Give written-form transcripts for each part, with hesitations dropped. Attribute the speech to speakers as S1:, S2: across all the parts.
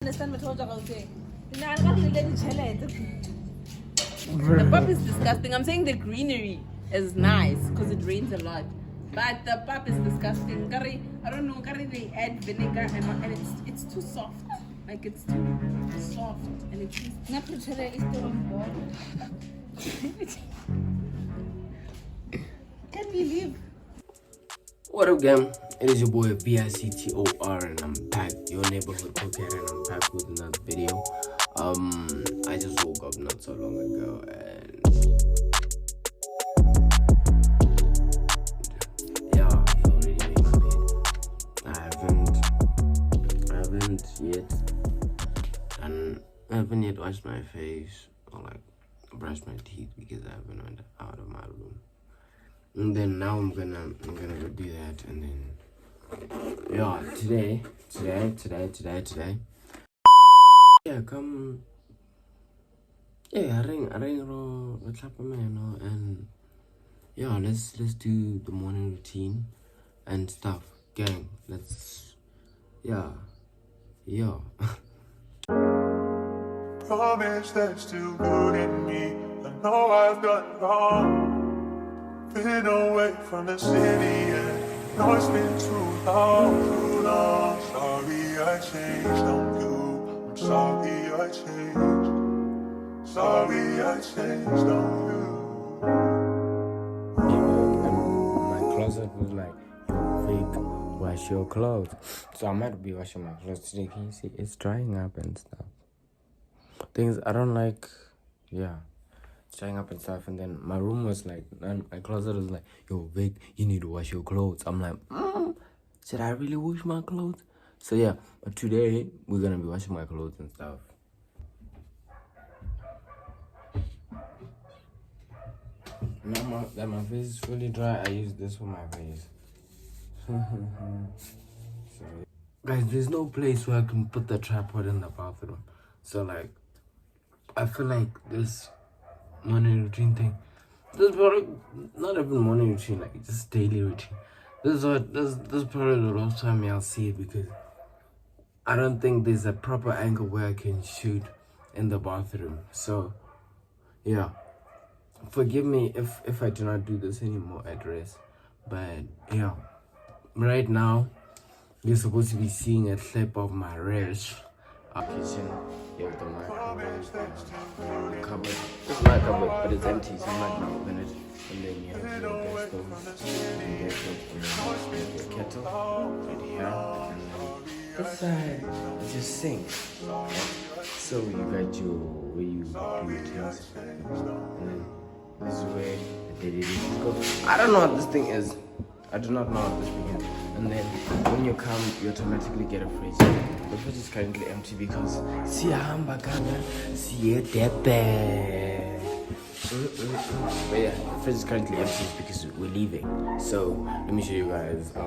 S1: understand what I'm saying. The pub is disgusting. I'm saying the greenery is nice because it rains a lot. But the pub is disgusting. Curry, I don't know, curry they add vinegar and it's too soft. Like it's too soft and it's too Can we leave?
S2: What up, gang? It is your boy BICTOR, and I'm back, your neighborhood cokehead, and I'm back with another video. I just woke up not so long ago, and yeah, I've already made my bed. I haven't yet washed my face or like brushed my teeth because I haven't went out of my room. And then now I'm gonna go do that, and then yeah, today. Yeah, come. Yeah, I ring ro clap man, and yeah, let's do the morning routine and stuff, gang. Let's yeah.
S3: Promise there's still good in me. I know I've done wrong. Been away from the city and know it's been too long. Sorry I changed on you. I'm sorry I changed. Sorry I changed on you.
S2: And my closet was like, fake, wash your clothes. So I might be washing my clothes today. Can you see? It's drying up and stuff. Things I don't like, yeah. Drying up and stuff, and then my room was like, and my closet was like, yo Vic, you need to wash your clothes. I'm like, should I really wash my clothes? So yeah, but today we're gonna be washing my clothes and stuff. Now that my face is fully dry, I use this for my face. So, guys, there's no place where I can put the tripod in the bathroom, so like I feel like this morning routine thing, this is probably not even morning routine, like just daily routine. This is probably the last time y'all see it, because I don't think there's a proper angle where I can shoot in the bathroom. So yeah, forgive me if I do not do this anymore at rest. But yeah, right now you're supposed to be seeing a clip of my rash. Kitchen, you have the microwave, the cupboard. It's my cupboard, but it's empty, so I'm not gonna open it. And then you have your gas stove, and your kettle right here, and then this side is your sink. So you got your where you do your things, and then this is where the daily dishes go. I don't know what this thing is. I do not know what this thing is. And then when you come, you automatically get a fridge. The fridge is currently empty because siyahamba kana siyedepe. But yeah, the fridge is currently empty because we're leaving. So let me show you guys the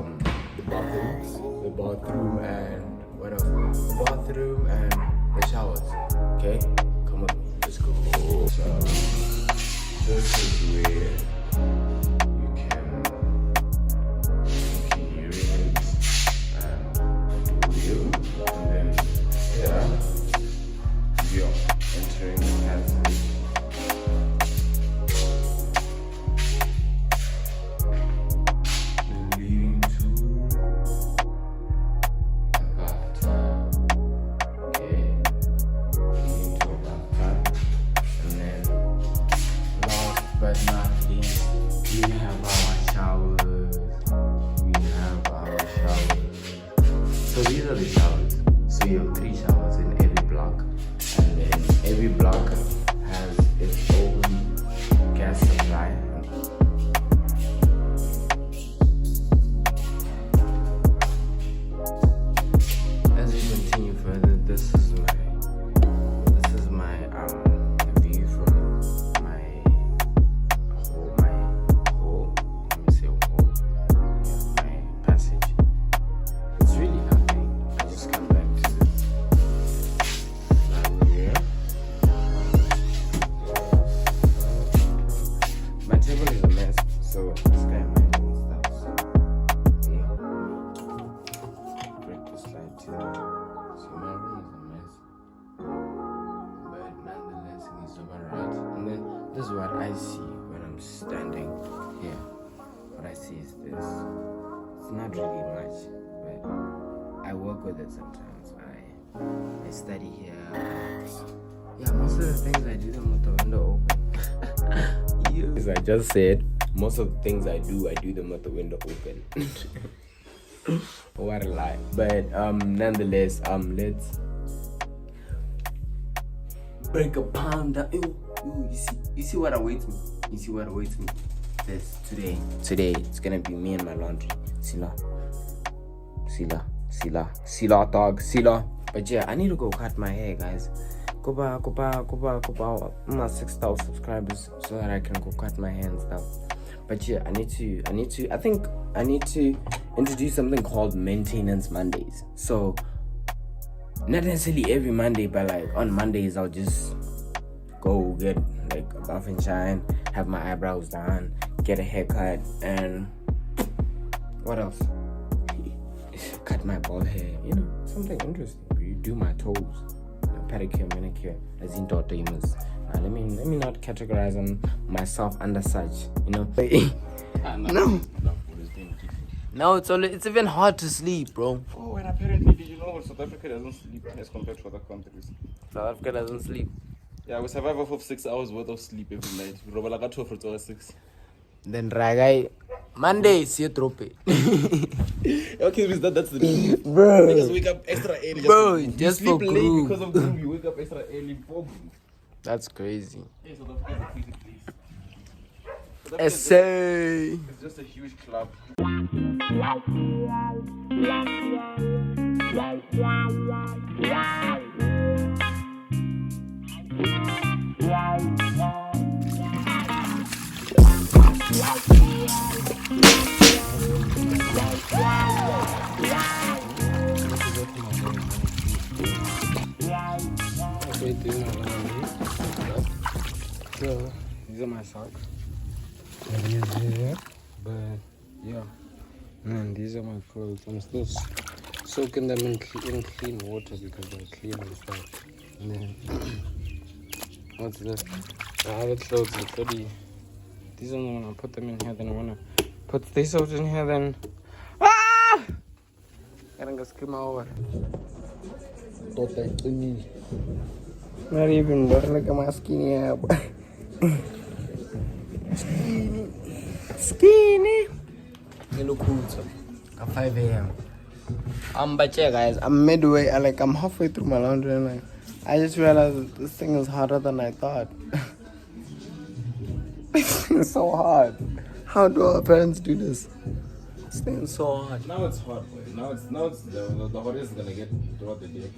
S2: bathroom and what else? The bathroom and the showers. Okay, come on, let's go. So this is where you can urinate and do you, and then yeah, you're entering the passage. Leading to a bathtub. Okay, leading to a bathtub, and then last but not least, we have our showers. So these are the showers. So you have 3 showers in every block, and then every block has its own gas supply. As we continue further, this is my view from my hole. Let me say hole. Yeah, my passage. It's really nothing. I just come back to This is what I see when I'm standing here. What I see is this. It's not really much, but I work with it sometimes. I study here. Yeah, most of the things I do them with the window open. As I just said, most of the things I do them with the window open. What a lie. But nonetheless, let's break a pound down. You see what awaits me. You see what awaits me. This today it's gonna be me and my laundry. Sila dog, Sila. But yeah, I need to go cut my hair, guys. Kuba, my 6,000 subscribers so that I can go cut my hair and stuff. But yeah, I think I need to introduce something called Maintenance Mondays. So not necessarily every Monday, but like on Mondays I'll just go get like a buff and shine, have my eyebrows done, get a haircut, and what else? Cut my bald hair, something interesting. You do my toes, pedicure, manicure, as in daughters. Let me not categorize myself under such, No, it's even hard to sleep, bro.
S4: Oh, and apparently, did you know South Africa doesn't sleep as compared to other countries?
S2: South Africa doesn't sleep.
S4: Yeah, we survive off of 6 hours worth of sleep every night. We roll like a 12 for 6.
S2: Then Ragai, Monday, see a trope.
S4: Okay, that's the thing.
S2: Bro.
S4: Niggas wake up extra early.
S2: Bro,
S4: just
S2: just
S4: sleep
S2: for
S4: late
S2: groove.
S4: because of groove. You wake up extra early for groove.
S2: That's crazy.
S4: Yeah, South Africa is a crazy place. South Africa is
S2: Essay.
S4: It's just a huge club.
S2: So, these are my socks. Yeah. But yeah, man, these are my clothes. I'm still soaking them in clean water because they're clean and stuff. And then what's this? The other clothes are pretty. These are the when I put them in here. Then I wanna put these out in here. Then gotta go scream over. Not even, but look at my skinny ass. Skinny. You look cool, so at 5 a.m. But yeah, guys, I'm midway. I'm halfway through my laundry, and I just realized that this thing is harder than I thought. This thing is so hard. How do our parents do this? This thing is so hard.
S4: Now it's hot, boy. Now it's the hottest gonna get throughout the day.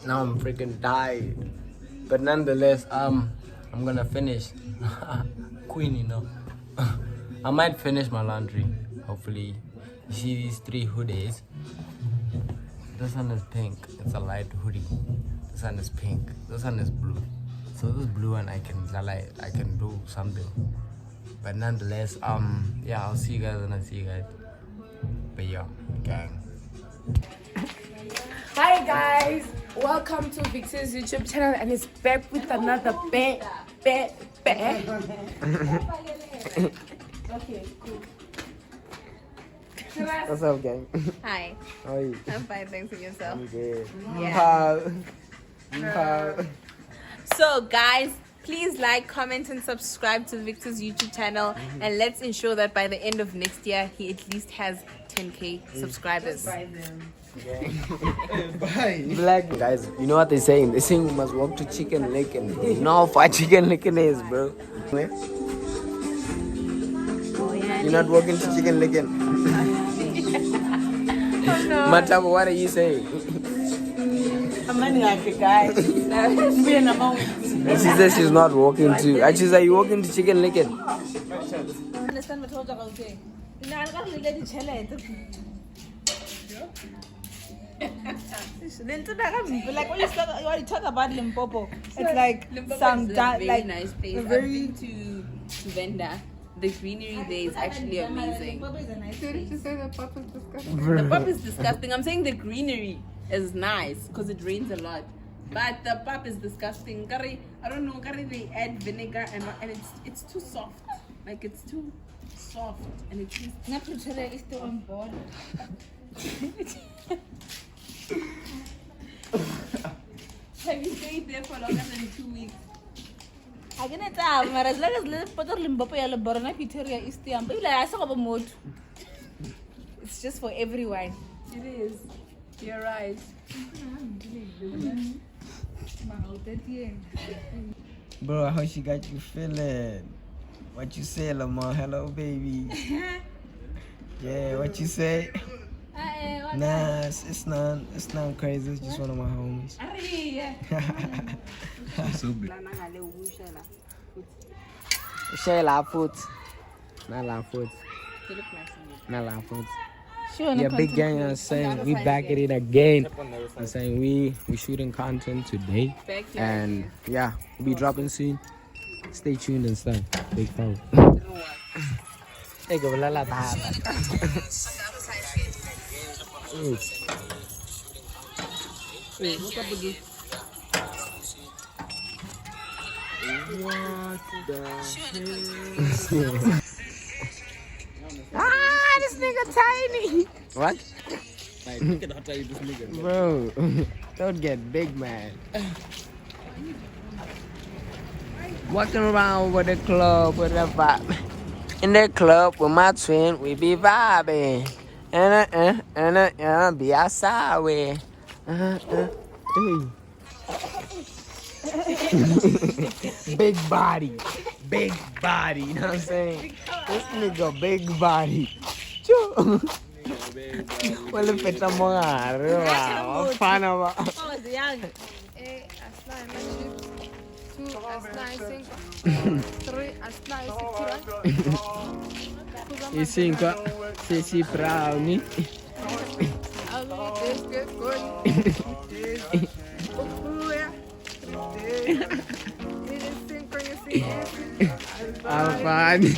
S2: Now I'm freaking tired. But nonetheless, I'm gonna finish. Queen, I might finish my laundry. Hopefully. You see these 3 hoodies? This one is pink. It's a light hoodie. This one is pink. This one is blue. So this blue one I can do something. But nonetheless, yeah, I'll see you guys when I see you guys. But yeah, gang.
S1: Hi guys, welcome to Victor's YouTube channel, and it's back with another bang. Okay, cool.
S2: What's up, gang?
S1: Hi,
S2: How are you?
S1: I'm fine, thanks, and yourself.
S2: I'm good.
S1: Yeah. So guys, please like, comment, and subscribe to Victor's YouTube channel, and let's ensure that by the end of next year, he at least has 10k subscribers.
S2: Black guys, you know what they're saying? They're saying we must walk to Chicken Licken. You know how far Chicken Licken is, bro. You're not walking to Chicken Licken.
S1: Oh, no.
S2: Matama, what are you saying? She says she's not walking to. And she's like, you walking to Chicken Licken?
S1: Understand what I was saying?
S5: Like when you talk about Limpopo, it's like
S1: Limpopo
S5: some
S1: is a very
S5: like
S1: nice place.
S5: a very
S1: I've been to Venda. The greenery there is actually amazing.
S5: Limpopo is a nice place.
S1: The pub is disgusting. I'm saying the greenery is nice because it rains a lot. But the pap is disgusting. Curry, I don't know, curry they add vinegar and it's too soft. Like it's too soft and it tastes.
S5: Not Pretoria is still on board.
S1: Have you stayed there for longer than 2 weeks?
S5: I can't tell, but as long as little Potter Limpopo yellow borona Pretoria is still on board. I saw a mood. It's just for everyone.
S1: It is. You're right.
S6: Bro, how she got you feeling? What you say, Lamar? Hello, baby. Yeah, what you say? Nah, it's not crazy. It's just one of my homies. Share la foot. Not la foot. Not la foot.
S5: Sure,
S6: Yeah, big gang, I'm saying we back at it again. I'm saying we shooting content today. And yeah, we'll be dropping soon. Stay tuned and stuff. Big phone. Hey, go la la ba. Ah, this nigga tiny. What?
S4: Like, look at how tiny this nigga is.
S6: Bro, don't get big, man. Walking around with the club with a vibe. In the club with my twin, we be vibing. Be outside with. Big body. Big body, you know what I'm saying? This nigga big body. Well, if it's a mongar, wow, fun about.
S5: I was young.
S6: E cinco, se brownie. Alfani.